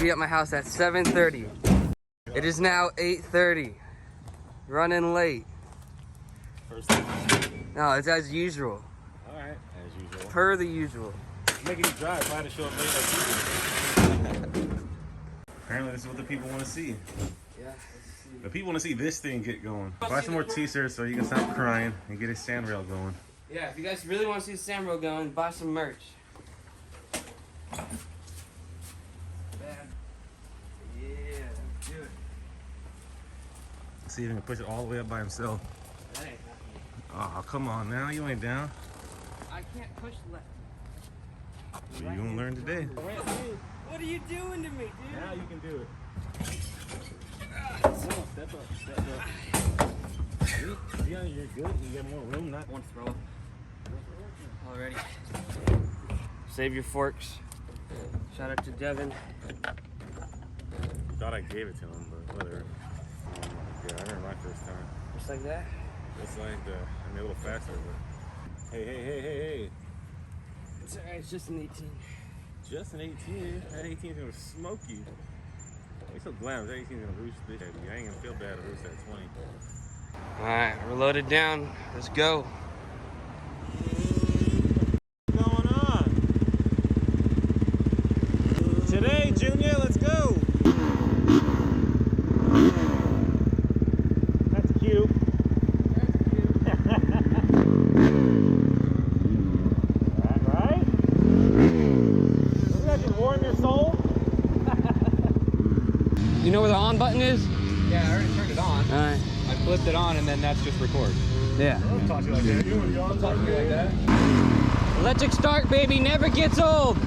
be at my house at 7:30. It is now 8:30. Running late. First thing. No, it's as usual. Alright, as usual. Per the usual. Making you drive, if I had to show up late like you. Apparently this is what the people want to see. Yeah. The people want to see this thing get going. Buy some more t-shirts so you can stop crying and get his sand rail going. Yeah, if you guys really want to see the sand rail going, buy some merch. Yeah, do it. See if he can push it all the way up by himself. That ain't happening. Oh, come on now, you ain't down. I can't push left. Well, you gonna learn today. What are you doing to me, dude? Now you can do it. Step up. Yeah, you're good. You got more room. Not One throw up. Already. Save your forks. Shout out to Devin. thought I gave it to him, but whatever. Yeah, I remember my first time. Just like that? Just like that. I mean, a little faster, but hey. It's alright, it's just an 18. Just an 18? That 18 is gonna smoke you. You're so glamorous, that 18 is gonna roost this. I ain't gonna feel bad to roost at 20. Alright, we're loaded down. Let's go. What's going on? Today, Junior, let's go. That's cute. Right? Doesn't that just warm your soul? You know where the on button is? Yeah, I already turned it on. Alright. I flipped it on and then that's just record. Yeah. Don't talk to you like that. You know what you're on talking to you like that? Electric start, baby, never gets old.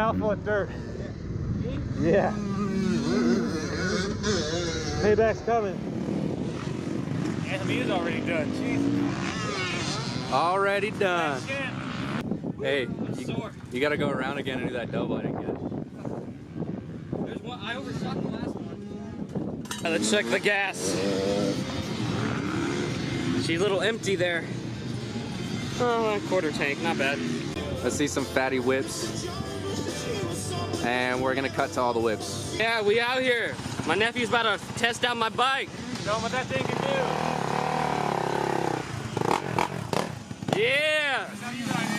mouthful of dirt. Yeah. Payback's coming. Anthony's already done. Jeez. Already done. Hey, Sore. you gotta go around again and do that double. I didn't get it. There's one. I overshot the last one. Let's check the gas. She's a little empty there. Oh, a quarter tank, not bad. Let's see some fatty whips. And we're gonna cut to all the whips. Yeah, we out here. My nephew's about to test out my bike. Show him what that thing can do. Yeah! That's how you ride it.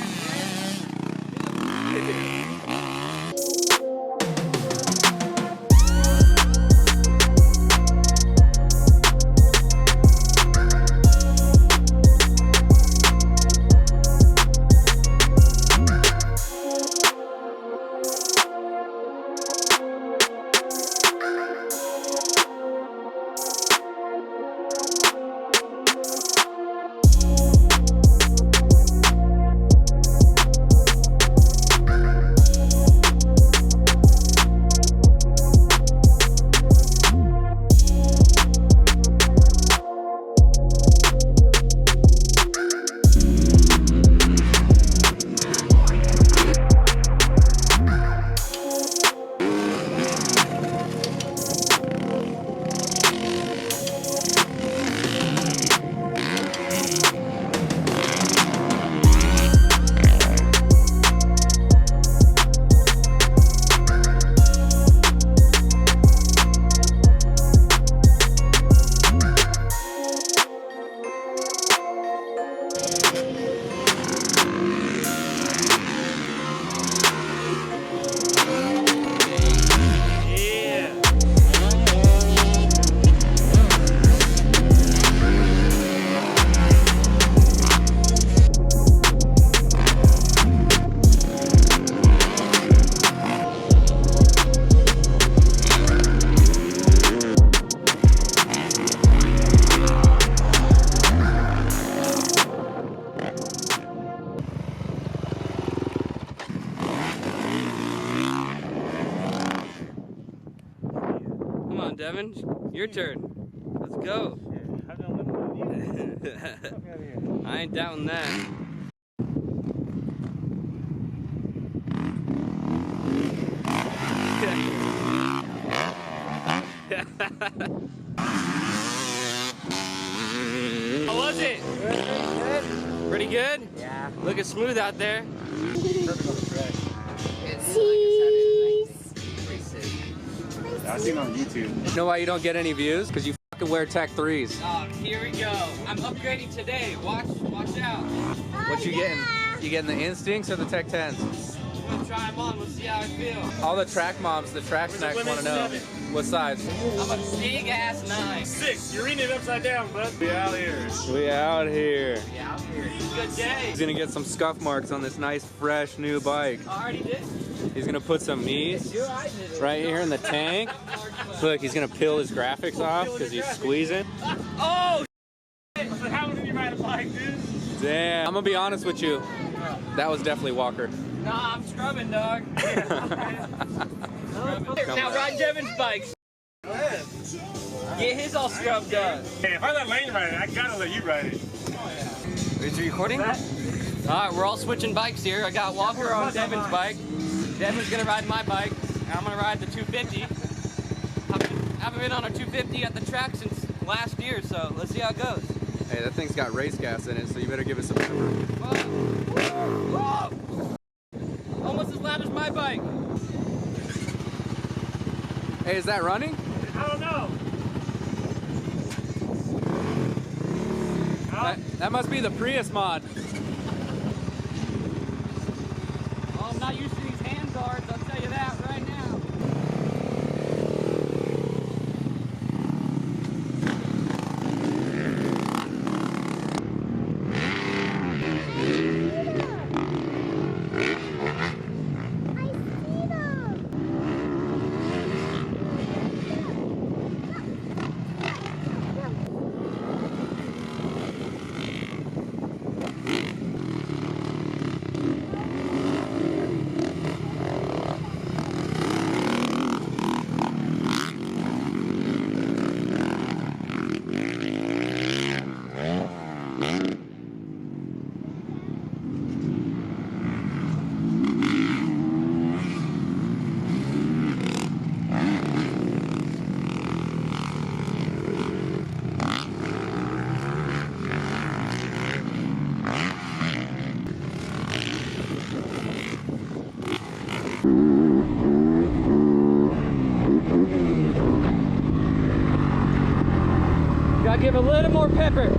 Come on, Devin. Your turn. Let's go. I ain't doubting that. How was it? Good. Pretty good? Yeah. Looking smooth out there. Perfect on the track. I've seen it on YouTube. You know why you don't get any views? Because you fucking wear Tech 3s. Oh, here we go. I'm upgrading today. Watch out. What you getting? You getting the Instincts or the Tech 10s? I'm gonna try them on. We'll see how I feel. All the track moms, the track snacks want to know. What size? I'm a big ass 9. 6. You're reading it upside down, bud. We out here. We out here. Yeah, out here. Good day. He's gonna get some scuff marks on this nice, fresh, new bike. I already did. He's gonna put some knees right here in the tank. Look, he's gonna peel his graphics off because he's squeezing. Oh! So how did you ride a bike, dude? Damn. I'm gonna be honest with you. That was definitely Walker. Nah, I'm scrubbing, dog. Now ride Devin's bike. Get his all scrubbed up. Hey, if I let Lane ride it, I gotta let you ride it. Is he recording? Alright, we're all switching bikes here. I got Walker on Devin's bike. Devin's gonna ride my bike. And I'm gonna ride the 250. Haven't been on a 250 at the track since last year, so let's see how it goes. Hey, that thing's got race gas in it, so you better give it some pepper. Whoa. Almost as loud as my bike. Hey, is that running? I don't know. That must be the Prius mod. Oh, I'm not used to these hand guards, I'll tell you that right now. give a little more pepper.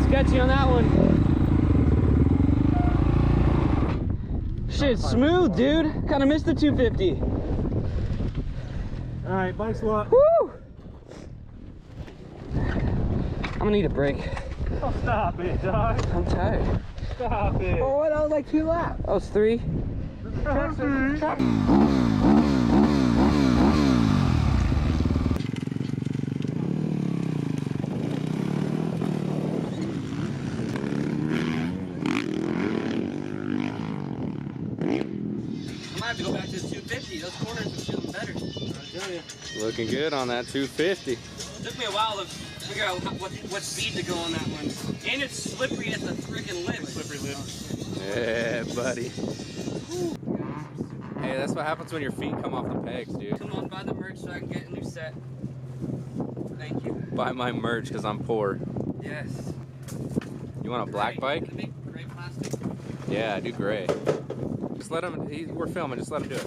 Sketchy on that one. Shit's smooth, dude. Kind of missed the 250. All right, bike swap. Woo! I'm gonna need a break. Oh, stop it, dog. I'm tired. Stop it. Oh, what? That was like 2 laps. That was 3. I have to go back to the 250. Those corners are feeling better. I tell you. Looking good on that 250. It took me a while to figure out what speed to go on that one. And it's slippery at the freaking lip. Slippery lip. Yeah, buddy. Hey, that's what happens when your feet come off the pegs, dude. Come on, buy the merch so I can get a new set. Thank you. Buy my merch because I'm poor. Yes. You want a black bike? Can it be gray plastic? Yeah, I do gray. Just let him, we're filming, just let him do it.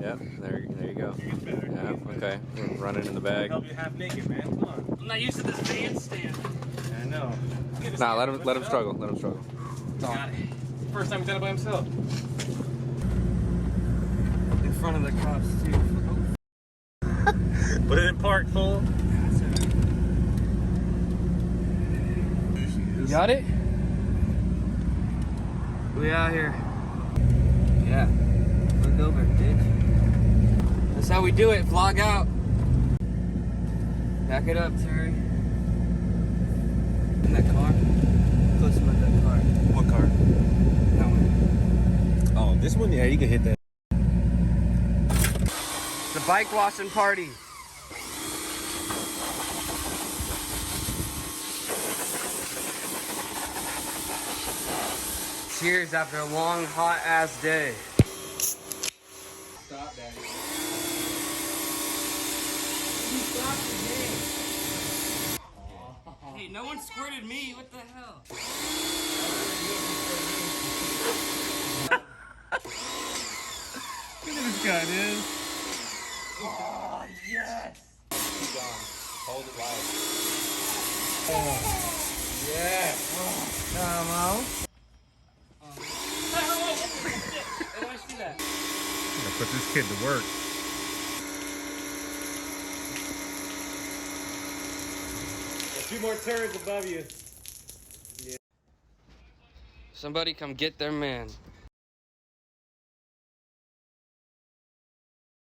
Yep, there you go. Yeah, okay. We'll run it in the bag. Help you half naked, man. Come on. I'm not used to this bandstand. I know. Nah, let him struggle. Let him struggle. Got it. First time he's done it by himself. In front of the cops, too. Put it in park, fool. You got it? We out here. Yeah. Look over, bitch. That's how we do it. Vlog out. Back it up, Terry. In that car. Close to that car. What car? That one. Oh, this one? Yeah, you can hit that. The bike washing party. Cheers after a long, hot ass day. Stop, Daddy. Hey, no one squirted me. What the hell? Look at this guy, dude. Oh, yes. Keep going. Hold it live. Oh, yeah. Oh, come on. I want to see that. I'm gonna put this kid to work. There's 2 more turns above you. Somebody come get their man.